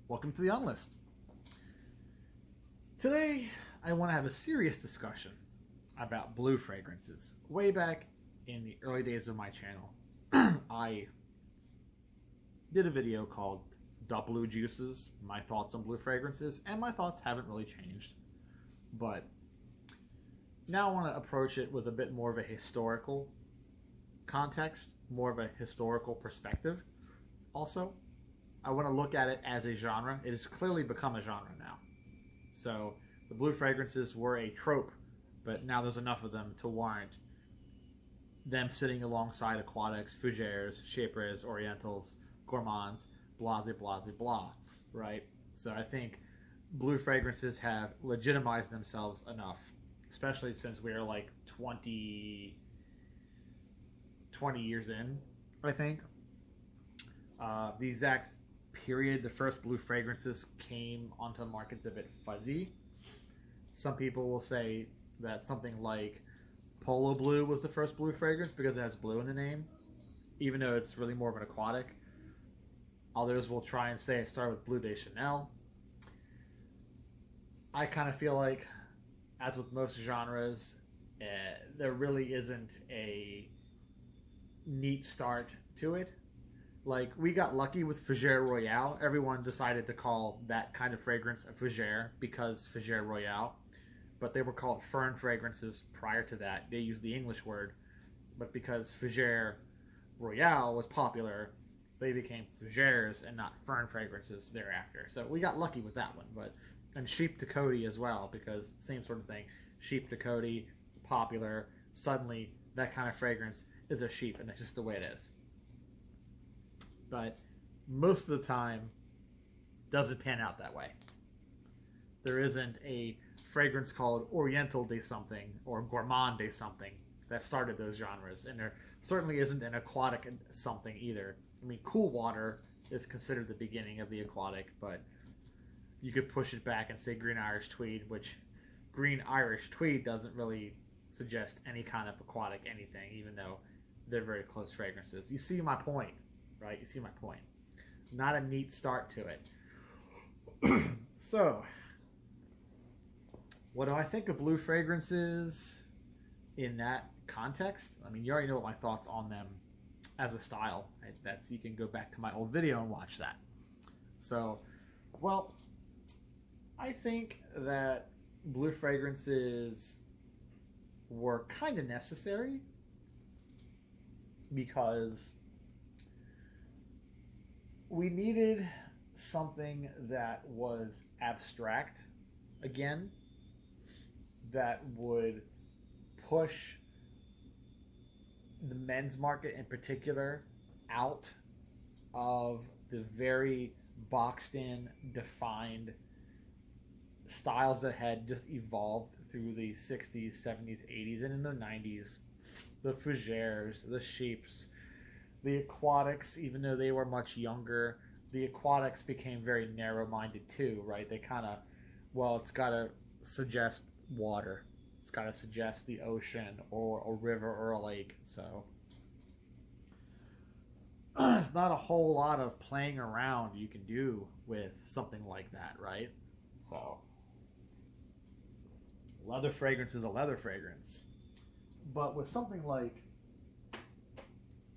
Welcome to the Unlist. Today, I want to have a serious discussion about Bleu fragrances. Way back in the early days of my channel, I did a video called The Bleu Juices, my thoughts on Bleu fragrances, and my thoughts haven't really changed. But now I want to approach it with a bit more of a historical context, more of a historical perspective. Also, I want to look at it as a genre. It has clearly become a genre now. So the Bleu fragrances were a trope, but now there's enough of them to warrant them sitting alongside aquatics, fougères, chypres, orientals, gourmands, blase, blase, blah, right? So I think Bleu fragrances have legitimized themselves enough, especially since we're like 20 years in, I think. The exact period the first Bleu fragrances came onto the market's a bit fuzzy. Some people will say that something like Polo Bleu was the first Bleu fragrance because it has blue in the name, even though it's really more of an aquatic. Others will try and say it started with Bleu de Chanel. I kind of feel like, as with most genres, there really isn't a neat start to it. Like, we got lucky with Fougère Royale. Everyone decided to call that kind of fragrance a Fougère because Fougère Royale. But they were called fern fragrances prior to that. They used the English word. But because Fougère Royale was popular, they became Fougères and not fern fragrances thereafter. So we got lucky with that one. And Sheep de Coty as well, because same sort of thing. Sheep de Coty, popular. Suddenly, that kind of fragrance is a sheep, and that's just the way it is. But most of the time, doesn't pan out that way. There isn't a fragrance called Oriental de something or Gourmand de something that started those genres, and there certainly isn't an aquatic something either. I mean, Cool Water is considered the beginning of the aquatic, but you could push it back and say Green Irish Tweed, which Green Irish Tweed doesn't really suggest any kind of aquatic anything, even though they're very close fragrances. You see my point, right? You see my point. Not a neat start to it. So, what do I think of Bleu fragrances in that context? I mean, you already know what my thoughts on them as a style. That's, you can go back to my old video and watch that. So, well, I think that Bleu fragrances were kind of necessary because we needed something that was abstract again, that would push the men's market in particular out of the very boxed in, defined styles that had just evolved through the 60s, 70s, 80s, and in the 90s. The fougères, the sheeps, the aquatics, even though they were much younger, the aquatics became very narrow-minded too, right? They kind of, well, it's got to suggest water. It's got to suggest the ocean or a river or a lake. So it's not a whole lot of playing around you can do with something like that, right? So leather fragrance is a leather fragrance. But with something like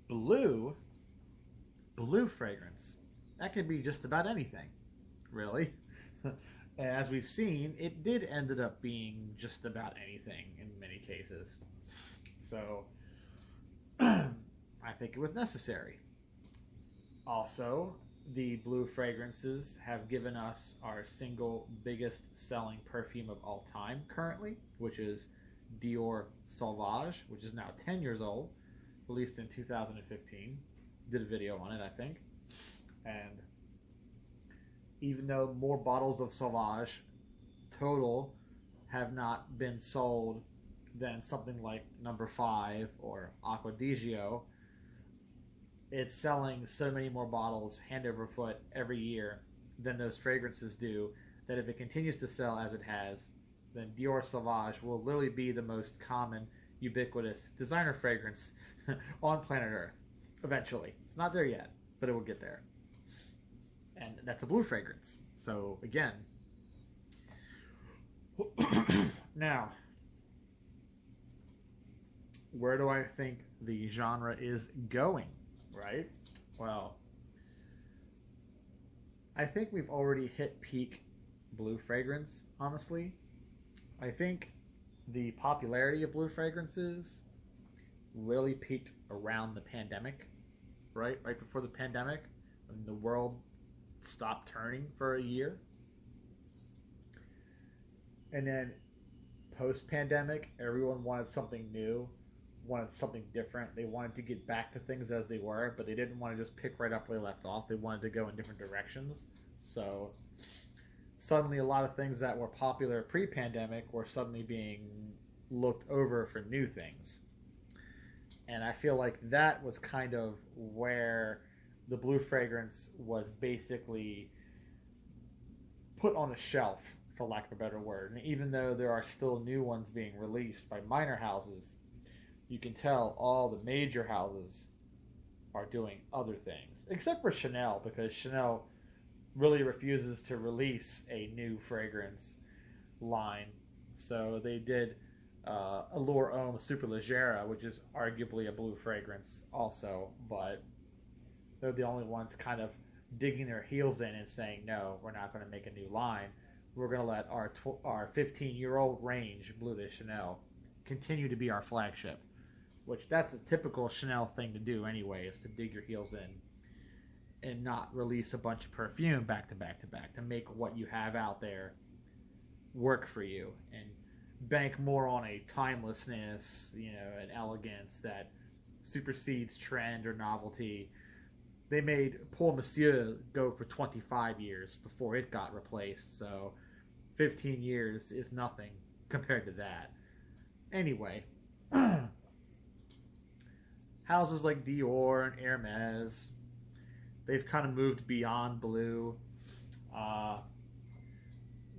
Bleu fragrance, that could be just about anything, really. As we've seen, it did ended up being just about anything in many cases. So I think it was necessary. Also, the Bleu fragrances have given us our single biggest selling perfume of all time currently, which is Dior Sauvage, which is now 10 years old, released in 2015. Did a video on it, I think. And even though more bottles of Sauvage total have not been sold than something like number 5 or Acqua di Gio, it's selling so many more bottles hand over foot every year than those fragrances do, that if it continues to sell as it has, then Dior Sauvage will literally be the most common, ubiquitous designer fragrance on planet Earth eventually. It's not there yet, but it will get there. and that's a blue fragrance. So again, now, where do I think the genre is going, right? Well, I think we've already hit peak blue fragrance, honestly. I think the popularity of blue fragrances really peaked around the pandemic, right? Right before the pandemic, when the world stopped turning for a year. And then post-pandemic, everyone wanted something new, wanted something different. They wanted to get back to things as they were, but they didn't want to just pick right up where they left off. They wanted to go in different directions. So suddenly a lot of things that were popular pre-pandemic were suddenly being looked over for new things. And I feel like that was kind of where the blue fragrance was basically put on a shelf, for lack of a better word. And even though there are still new ones being released by minor houses, you can tell all the major houses are doing other things, except for Chanel, because Chanel really refuses to release a new fragrance line. So they did Allure Homme Superleggera, which is arguably a blue fragrance also, but they're the only ones kind of digging their heels in and saying, no, we're not going to make a new line. We're going to let our 15-year-old range, Bleu de Chanel, continue to be our flagship, which that's a typical Chanel thing to do anyway, is to dig your heels in and not release a bunch of perfume back to back to back, to make what you have out there work for you and bank more on a timelessness, an elegance that supersedes trend or novelty. They made Pour Monsieur go for 25 years before it got replaced, so 15 years is nothing compared to that. Anyway, houses like Dior and Hermes, they've kind of moved beyond blue.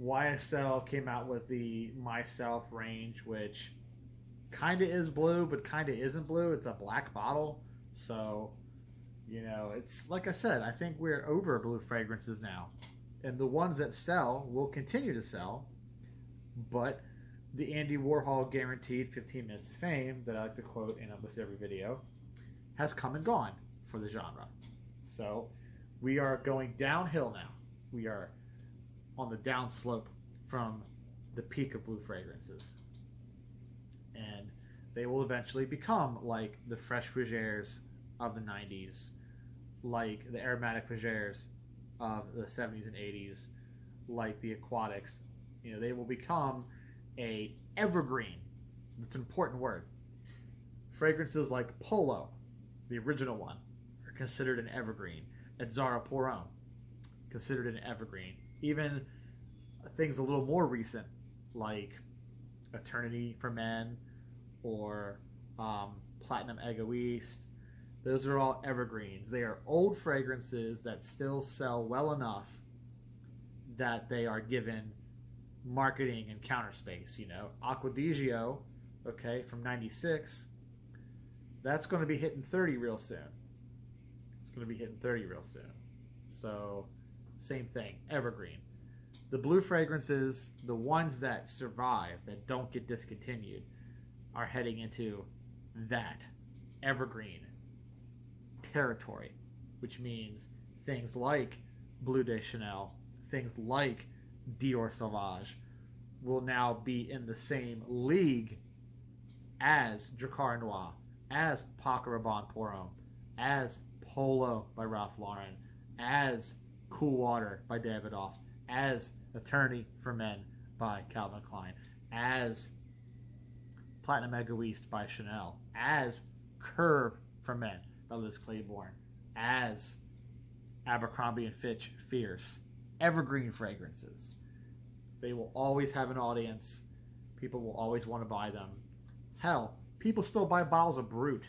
YSL came out with the Myself range, which kind of is blue, but kind of isn't blue. It's a black bottle. So, it's like I said, I think we're over blue fragrances now. And the ones that sell will continue to sell. But the Andy Warhol guaranteed 15 minutes of fame that I like to quote in almost every video has come and gone for the genre. So we are going downhill now. We are on the downslope from the peak of blue fragrances. And they will eventually become like the fresh fougères of the 90s, like the aromatic fougères of the 70s and 80s, like the aquatics. They will become a evergreen. That's an important word. Fragrances like Polo, the original one, are considered an evergreen. At Zara Pour Homme, considered an evergreen. Even things a little more recent, like Eternity for Men or Platinum Egoiste, those are all evergreens. They are old fragrances that still sell well enough that they are given marketing and counter space. Acqua di Gio, okay, from 96, that's going to be hitting 30 real soon. It's going to be hitting 30 real soon. So, same thing, evergreen. The blue fragrances, the ones that survive, that don't get discontinued, are heading into that evergreen territory, which means things like Bleu de Chanel, things like Dior Sauvage will now be in the same league as Drakkar Noir, as Paco Rabanne Pour Homme, as Polo by Ralph Lauren, as Cool Water by Davidoff, as Eternity for Men by Calvin Klein, as Platinum Egoiste by Chanel, as Curve for Men by Liz Claiborne, as Abercrombie & Fitch Fierce. Evergreen fragrances. They will always have an audience. People will always want to buy them. Hell, people still buy bottles of Brut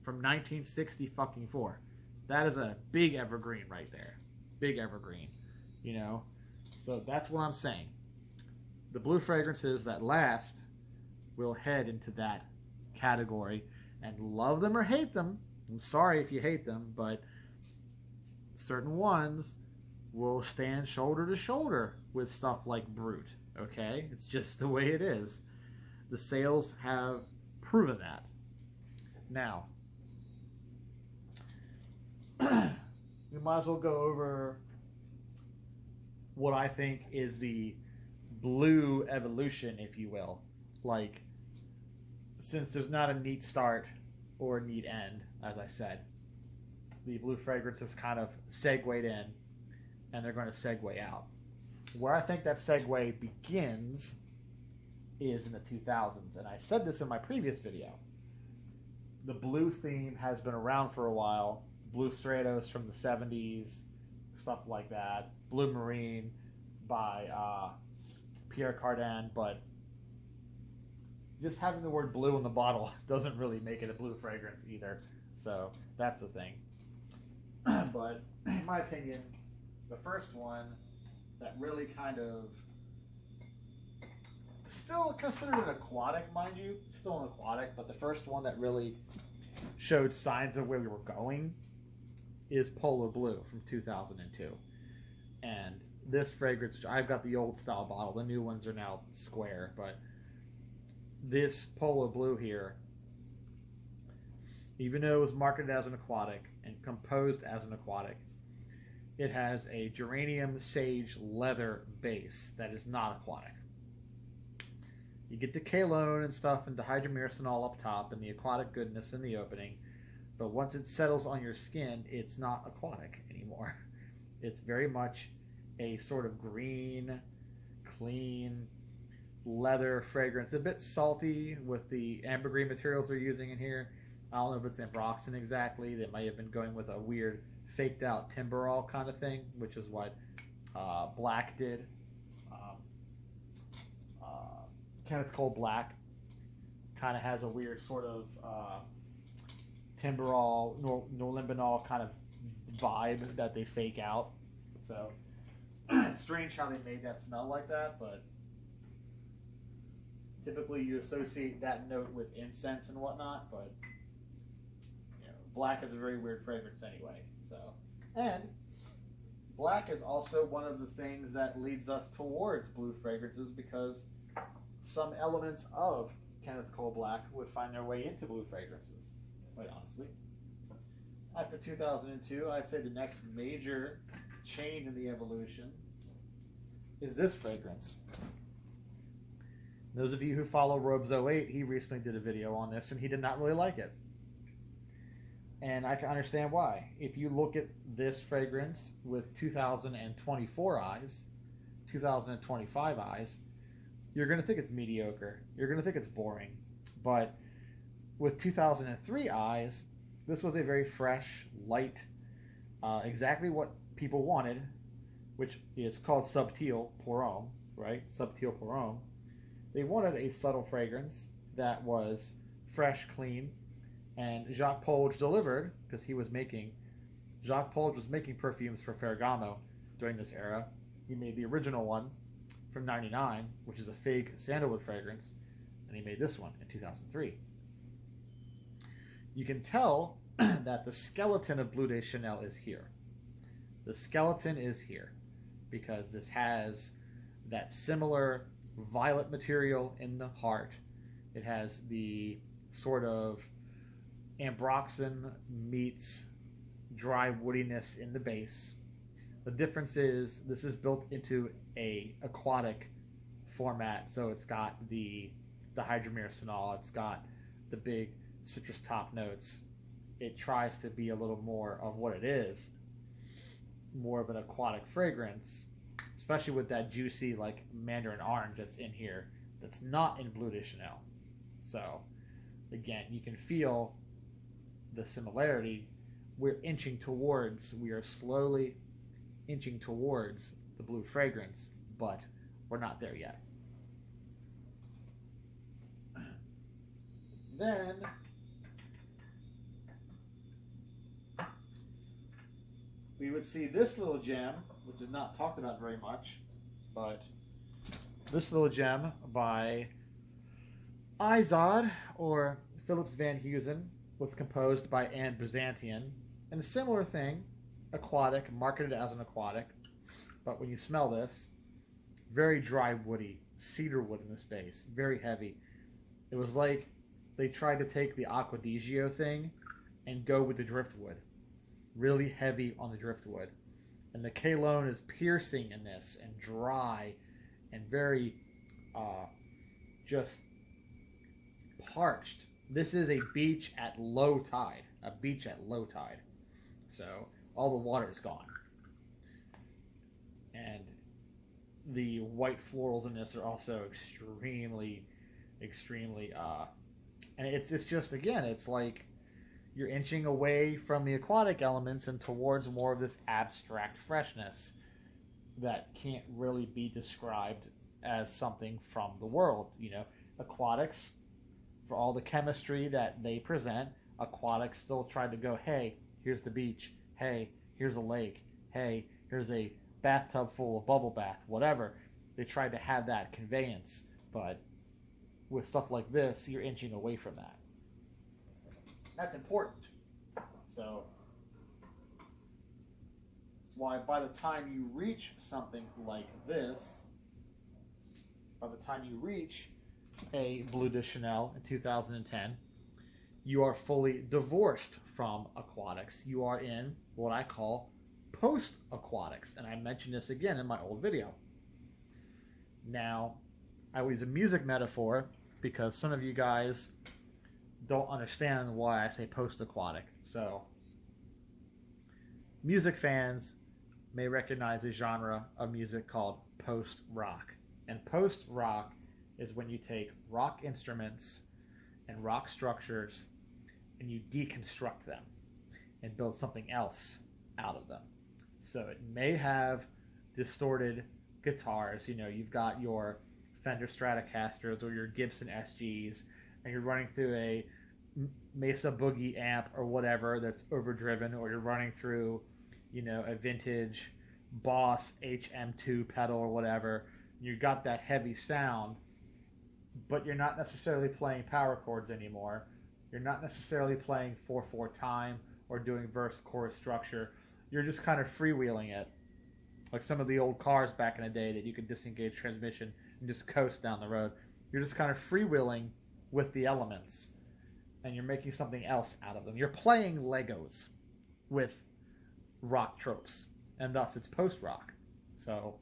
from 1964. That is a big evergreen right there. Big evergreen. So that's what I'm saying. The blue fragrances that last will head into that category, and love them or hate them. I'm sorry if you hate them, but certain ones will stand shoulder to shoulder with stuff like Brut. Okay, it's just the way it is. The sales have proven that. Now, we might as well go over what I think is the Bleu evolution, if you will. Like, since there's not a neat start or a neat end, as I said, the Bleu fragrance is kind of segued in, and they're going to segue out. Where I think that segue begins is in the 2000s, and I said this in my previous video. The Bleu theme has been around for a while. Bleu Stratos from the 70s, stuff like that. Bleu Marine by Pierre Cardin, but just having the word blue in the bottle doesn't really make it a blue fragrance either. So that's the thing. But in my opinion, the first one that really kind of, still considered an aquatic, mind you, still an aquatic, but the first one that really showed signs of where we were going is Polar Bleu from 2002. And this fragrance, I've got the old style bottle, the new ones are now square, but this Polar Bleu here, even though it was marketed as an aquatic and composed as an aquatic, it has a geranium sage leather base that is not aquatic. You get the Kalone and stuff and dihydromercinol up top and the aquatic goodness in the opening, but once it settles on your skin, it's not aquatic anymore. It's very much a sort of green, clean, leather fragrance. A bit salty with the ambergris materials they're using in here. I don't know if it's ambroxan exactly. They might have been going with a weird faked out timberall kind of thing, which is what Black did. Kenneth Cole Black kind of has a weird sort of timberall, norlimbinol kind of vibe that they fake out. So it's strange how they made that smell like that, but typically you associate that note with incense and whatnot, but you know, Black is a very weird fragrance anyway. So, and Black is also one of the things that leads us towards blue fragrances, because some elements of Kenneth Cole Black would find their way into blue fragrances, quite honestly. After 2002, I'd say the next major change in the evolution is this fragrance. Those of you who follow Robes 08, he recently did a video on this, and he did not really like it. And I can understand why. If you look at this fragrance with 2024 eyes, 2025 eyes, you're going to think it's mediocre. You're going to think it's boring. But with 2003 eyes, this was a very fresh, light, exactly what people wanted, which is called Subtil Pour Homme, right? Subtil Pour Homme. They wanted a subtle fragrance that was fresh, clean, and Jacques Polge delivered, because Jacques Polge was making perfumes for Ferragamo during this era. He made the original one from '99, which is a fake sandalwood fragrance, and he made this one in 2003. You can tell that the skeleton of Bleu de Chanel is here. The skeleton is here because this has that similar violet material in the heart. It has the sort of ambroxan meets dry woodiness in the base. The difference is this is built into a aquatic format, so it's got the hydromercinol, it's got the big citrus top notes. It tries to be a little more of what it is, more of an aquatic fragrance, especially with that juicy like mandarin orange that's in here that's not in Bleu de Chanel. So again, you can feel the similarity. We are slowly inching towards the blue fragrance, but we're not there yet. Then we would see this little gem, which is not talked about very much, but this little gem by Izod, or Philips Van Heusen, was composed by Anne Brizantian, and a similar thing, aquatic, marketed as an aquatic. But when you smell this, very dry woody, cedar wood in this base, very heavy. It was like they tried to take the Aquadigio thing and go with the driftwood. Really heavy on the driftwood. And the Cologne is piercing in this and dry and very just parched. This is a beach at low tide. A beach at low tide. So all the water is gone. And the white florals in this are also extremely, and it's just, again, it's like you're inching away from the aquatic elements and towards more of this abstract freshness that can't really be described as something from the world. You know, aquatics, for all the chemistry that they present, aquatics still try to go, hey, here's the beach, hey, here's a lake, hey, here's a bathtub full of bubble bath, whatever. They tried to have that conveyance, but with stuff like this, you're inching away from that. That's important. So that's why by the time you reach something like this, by the time you reach a Bleu de Chanel in 2010, you are fully divorced from aquatics. You are in what I call post-aquatics, and I mentioned this again in my old video. Now, I use a music metaphor because some of you guys don't understand why I say post-aquatic. So, music fans may recognize a genre of music called post-rock. And post-rock is when you take rock instruments and rock structures and you deconstruct them and build something else out of them. So it may have distorted guitars. You know, you've got your Fender Stratocasters or your Gibson SGs, and you're running through a Mesa Boogie amp or whatever that's overdriven, or you're running through, you know, a vintage Boss HM2 pedal or whatever. You got that heavy sound, but you're not necessarily playing power chords anymore. You're not necessarily playing 4/4 time or doing verse chorus structure. You're just kind of freewheeling it, like some of the old cars back in the day that you could disengage transmission and just coast down the road. You're just kind of freewheeling with the elements, and you're making something else out of them. You're playing Legos with rock tropes, and thus it's post-rock. So,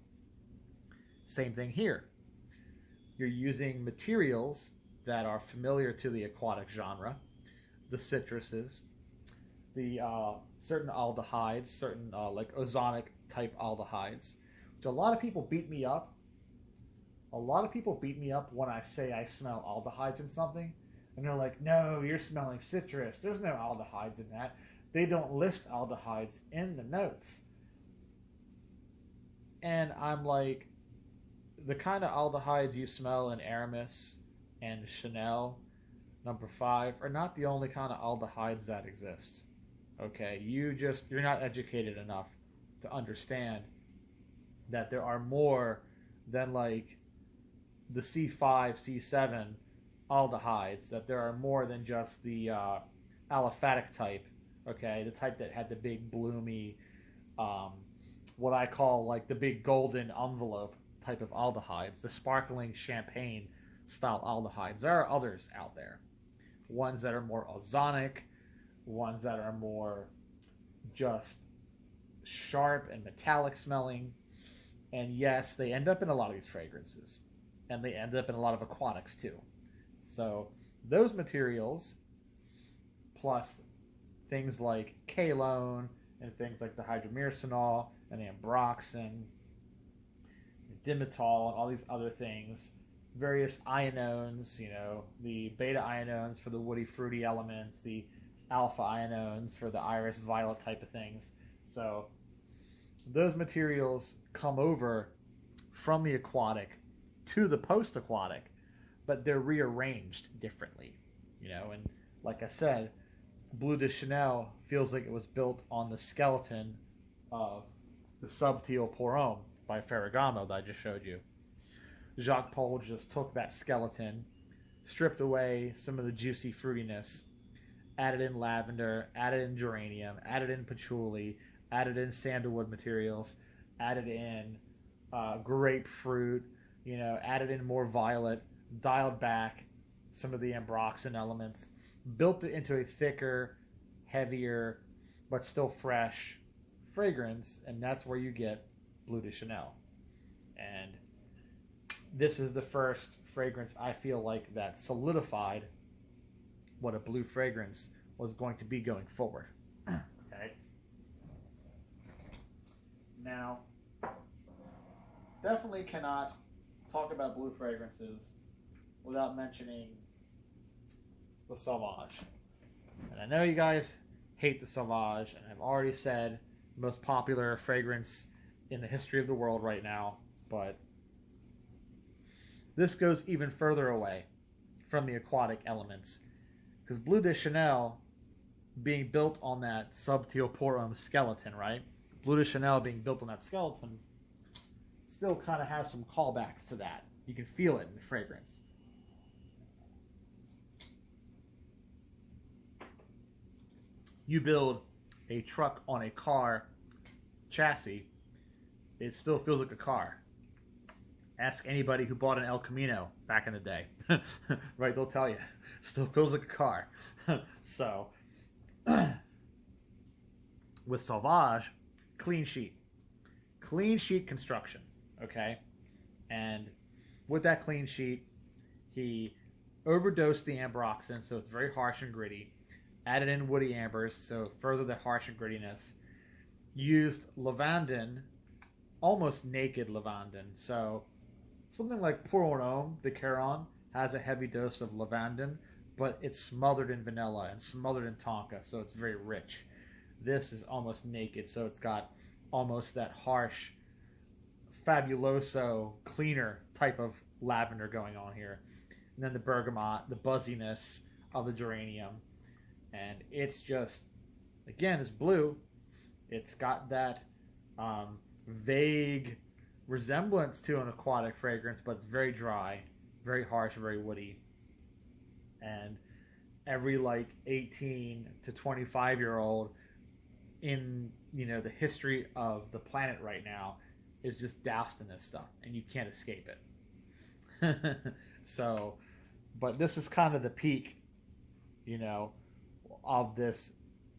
same thing here. You're using materials that are familiar to the aquatic genre, the citruses, the certain aldehydes, certain like ozonic type aldehydes, which a lot of people beat me up. A lot of people beat me up when I say I smell aldehydes in something, and they're like, no, you're smelling citrus. There's no aldehydes in that. They don't list aldehydes in the notes. And I'm like, the kind of aldehydes you smell in Aramis and Chanel No. 5 are not the only kind of aldehydes that exist. Okay, you're not educated enough to understand that there are more than like the C5, C7 aldehydes, that there are more than just the aliphatic type, okay, the type that had the big bloomy, what I call like the big golden envelope type of aldehydes, the sparkling champagne style aldehydes. There are others out there, ones that are more ozonic, ones that are more just sharp and metallic smelling, and yes, they end up in a lot of these fragrances, and they end up in a lot of aquatics too. So those materials, plus things like Cologne and things like the hydromyrcenol and ambroxan, dimetol, and all these other things, various ionones, you know, the beta ionones for the woody fruity elements, the alpha ionones for the iris violet type of things. So those materials come over from the aquatic to the post-aquatic, but they're rearranged differently, you know. And like I said, Bleu de Chanel feels like it was built on the skeleton of the Subtil Pour Homme by Ferragamo that I just showed you. Jacques Paul just took that skeleton, stripped away some of the juicy fruitiness, added in lavender, added in geranium, added in patchouli, added in sandalwood materials, added in grapefruit, added in more violet, dialed back some of the ambroxan elements, built it into a thicker, heavier, but still fresh fragrance, and that's where you get Bleu de Chanel. And this is the first fragrance I feel like that solidified what a blue fragrance was going to be going forward. Okay. Now, definitely cannot talk about blue fragrances without mentioning the Sauvage. And I know you guys hate the Sauvage, and I've already said most popular fragrance in the history of the world right now, but this goes even further away from the aquatic elements, because Bleu de Chanel being built on that subtil porum skeleton, right? Bleu de Chanel being built on that skeleton still kind of has some callbacks to that. You can feel it in the fragrance. You build a truck on a car chassis, it still feels like a car. Ask anybody who bought an El Camino back in the day. Right, they'll tell you. Still feels like a car. So, with Sauvage, clean sheet. Clean sheet construction, okay? And with that clean sheet, he overdosed the ambroxan, so it's very harsh and gritty. Added in woody ambers, so further the harsh and grittiness. Used lavandin, almost naked lavandin. So something like Pour Un Homme de Caron has a heavy dose of lavandin, but it's smothered in vanilla and smothered in tonka, so it's very rich. This is almost naked, so it's got almost that harsh, fabuloso, cleaner type of lavender going on here. And then the bergamot, the buzziness of the geranium. And it's just, again, it's blue. It's got that vague resemblance to an aquatic fragrance, but it's very dry, very harsh, very woody. And every like 18 to 25-year-old in the history of the planet right now is just doused in this stuff, and you can't escape it. So, but this is kind of the peak, of this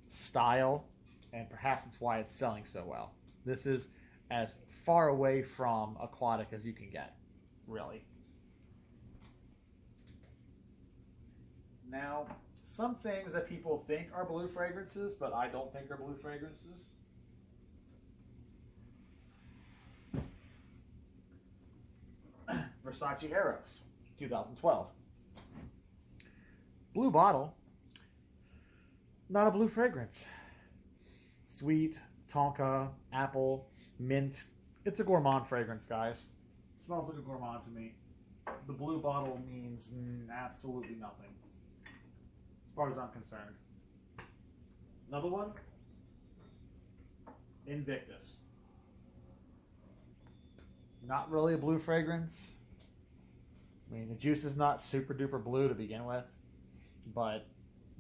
style, and perhaps it's why it's selling so well. This is as far away from aquatic as you can get, really. Now, some things that people think are blue fragrances, but I don't think are blue fragrances. Versace Arrows, 2012. Blue bottle, not a blue fragrance. Sweet, tonka, apple, mint. It's a gourmand fragrance, guys. It smells like a gourmand to me. The blue bottle means absolutely nothing, as far as I'm concerned. Another one, Invictus. Not really a blue fragrance. I mean, the juice is not super duper blue to begin with, but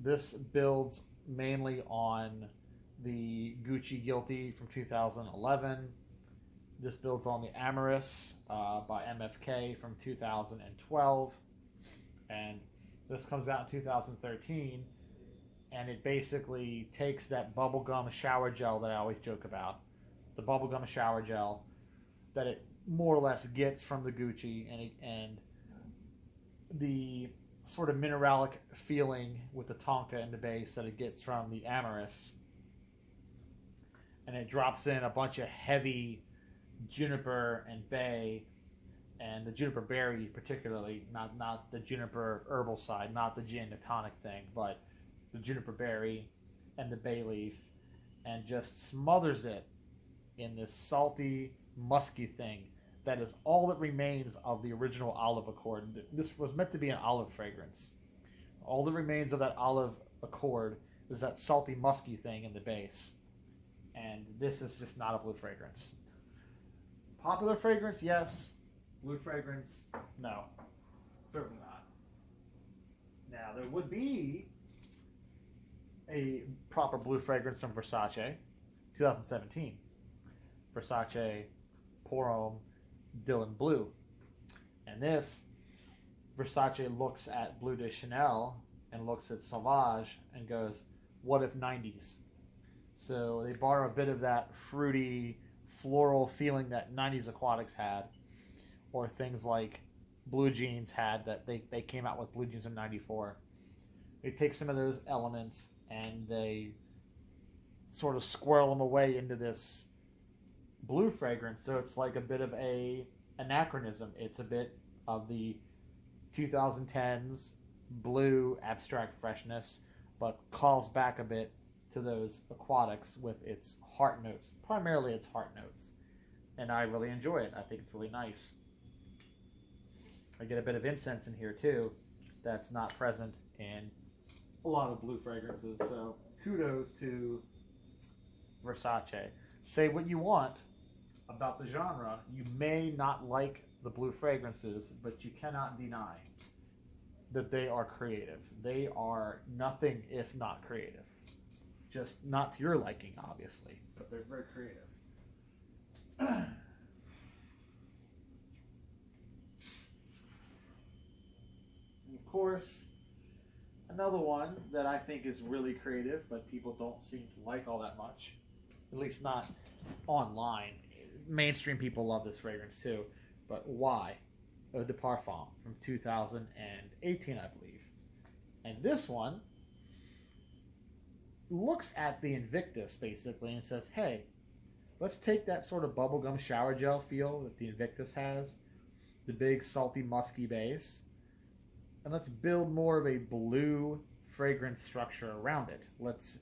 this builds mainly on the Gucci Guilty from 2011. This builds on the Amorous by MFK from 2012. And this comes out in 2013. And it basically takes that bubblegum shower gel that I always joke about. The bubblegum shower gel that it more or less gets from the Gucci, and the sort of mineralic feeling with the tonka in the base that it gets from the Amorous, and it drops in a bunch of heavy juniper and bay, and the juniper berry particularly, not the juniper herbal side, not the gin, the tonic thing, but the juniper berry and the bay leaf, and just smothers it in this salty, musky thing that is all that remains of the original olive accord. This was meant to be an olive fragrance. All that remains of that olive accord is that salty, musky thing in the base. And this is just not a blue fragrance. Popular fragrance, yes. Blue fragrance, no. Certainly not. Now, there would be a proper blue fragrance from Versace, 2017. Versace, Pour Homme, Dylan Bleu. And this, Versace looks at Bleu de Chanel and looks at Sauvage and goes, what if 90s? So they borrow a bit of that fruity, floral feeling that 90s Aquatics had, or things like Blue Jeans had, that they came out with Blue Jeans in 94. They take some of those elements and they sort of squirrel them away into this blue fragrance. So it's like a bit of a anachronism. It's a bit of the 2010s blue abstract freshness, but calls back a bit to those Aquatics with its heart notes, primarily its heart notes. And I really enjoy it. I think it's really nice. I get a bit of incense in here too that's not present in a lot of blue fragrances. So kudos to Versace. Say what you want about the genre. You may not like the blue fragrances, but you cannot deny that they are creative. They are nothing if not creative. Just not to your liking, obviously, but they're very creative. And of course, another one that I think is really creative, but people don't seem to like all that much, at least not online. Mainstream people love this fragrance too, but why? Eau de Parfum from 2018, I believe. And this one looks at the Invictus basically and says, hey, let's take that sort of bubblegum shower gel feel that the Invictus has, the big salty musky base, and let's build more of a blue fragrance structure around it. Let's,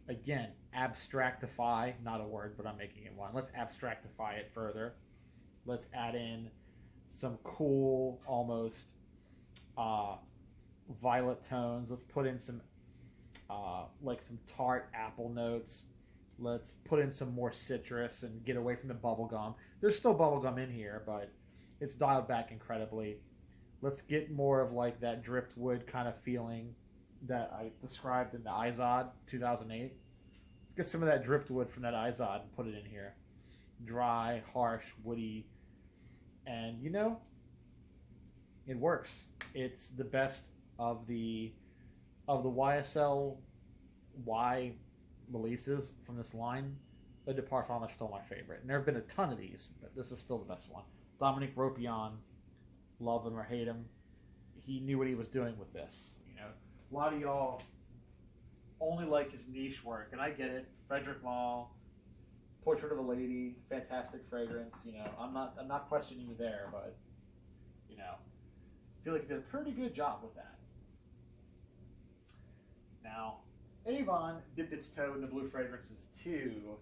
again, abstractify, not a word, but I'm making it one. Let's abstractify it further. Let's add in some cool, almost violet tones. Let's put in some like some tart apple notes. Let's put in some more citrus and get away from the bubblegum. There's still bubblegum in here, but it's dialed back incredibly. Let's get more of like that driftwood kind of feeling that I described in the Izod 2008. Let's get some of that driftwood from that Izod and put it in here. Dry, harsh, woody, and you know, it works. It's the best of the YSL Y releases from this line. Eau de Parfum is still my favorite, and there have been a ton of these, but this is still the best one. Dominique Ropion, love him or hate him, he knew what he was doing with this. You know, a lot of y'all only like his niche work, and I get it. Frederic Malle, Portrait of a Lady, fantastic fragrance. You know, I'm not questioning you there, but you know, I feel like he did a pretty good job with that. Now, Avon dipped its toe in the blue fragrances too,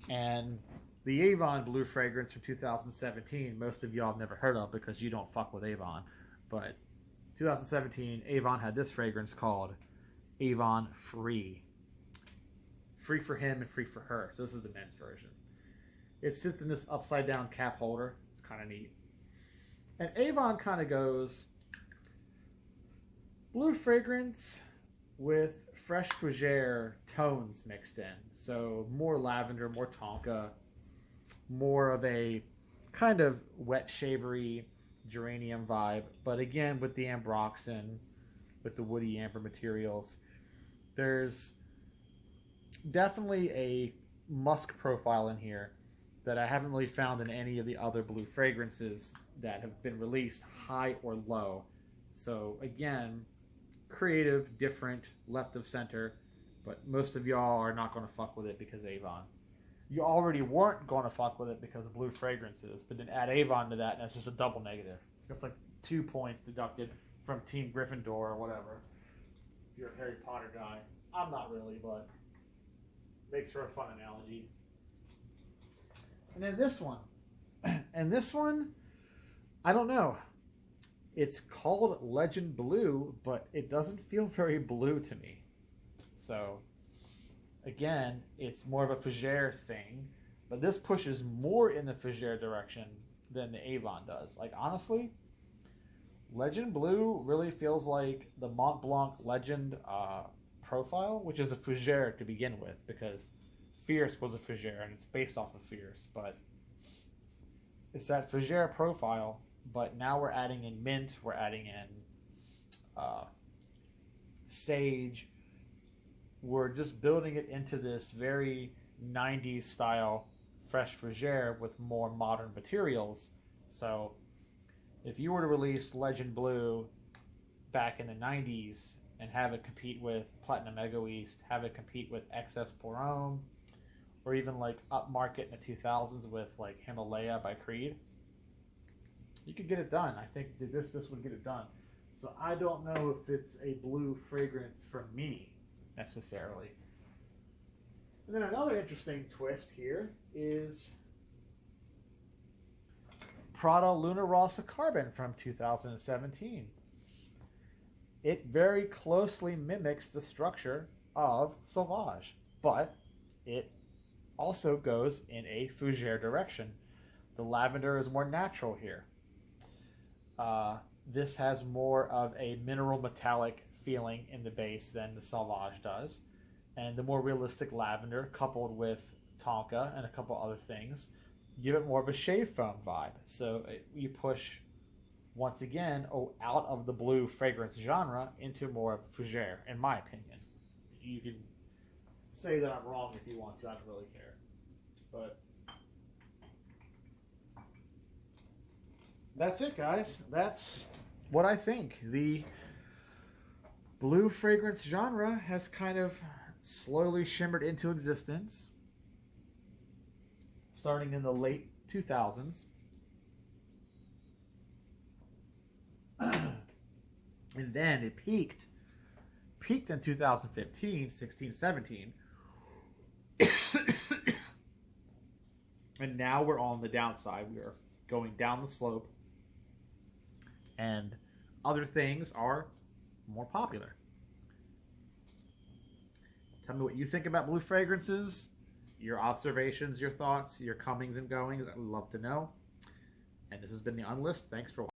and the Avon blue fragrance from 2017, most of y'all have never heard of because you don't fuck with Avon, but 2017, Avon had this fragrance called Avon Free. Free for him and free for her. So this is the men's version. It sits in this upside down cap holder. It's kind of neat. And Avon kind of goes blue fragrance with fresh fougere tones mixed in. So more lavender, more tonka, more of a kind of wet shavery geranium vibe. But again, with the ambroxan, with the woody amber materials, there's definitely a musk profile in here that I haven't really found in any of the other blue fragrances that have been released, high or low. So again, creative, different, left of center, but most of y'all are not going to fuck with it because Avon. You already weren't going to fuck with it because of blue fragrances, but then add Avon to that and it's just a double negative. It's like 2 points deducted from Team Gryffindor or whatever. If you're a Harry Potter guy. I'm not really, but makes for a fun analogy. And then this one. And this one, I don't know. It's called Legend Blue, but it doesn't feel very blue to me. So, again, it's more of a fougere thing, but this pushes more in the fougere direction than the Avon does. Like, honestly, Legend Blue really feels like the Mont Blanc Legend profile, which is a fougere to begin with, because Fierce was a fougere, and it's based off of Fierce, but it's that fougere profile. But now we're adding in mint, we're adding in sage. We're just building it into this very 90s style fresh fougere with more modern materials. So if you were to release Legend Bleu back in the 90s and have it compete with Platinum Egoist, have it compete with XS Pour Homme, or even like upmarket in the 2000s with like Himalaya by Creed, you could get it done. I think this would get it done. So I don't know if it's a blue fragrance for me necessarily. And then another interesting twist here is Prada Lunar Rossa Carbon from 2017. It very closely mimics the structure of Sauvage, but it also goes in a fougere direction. The lavender is more natural here. This has more of a mineral metallic feeling in the base than the Sauvage does. And the more realistic lavender, coupled with tonka and a couple other things, give it more of a shave foam vibe. So you push, once again, out of the blue fragrance genre into more fougere, in my opinion. You can say that I'm wrong if you want to, I don't really care. But that's it, guys. That's what I think. The blue fragrance genre has kind of slowly shimmered into existence, starting in the late 2000s. And then it peaked in 2015, 16, 17. And now we're on the downside. We are going down the slope. And other things are more popular. Tell me what you think about blue fragrances, your observations, your thoughts, your comings and goings. I'd love to know. And this has been the Unlist. Thanks for watching.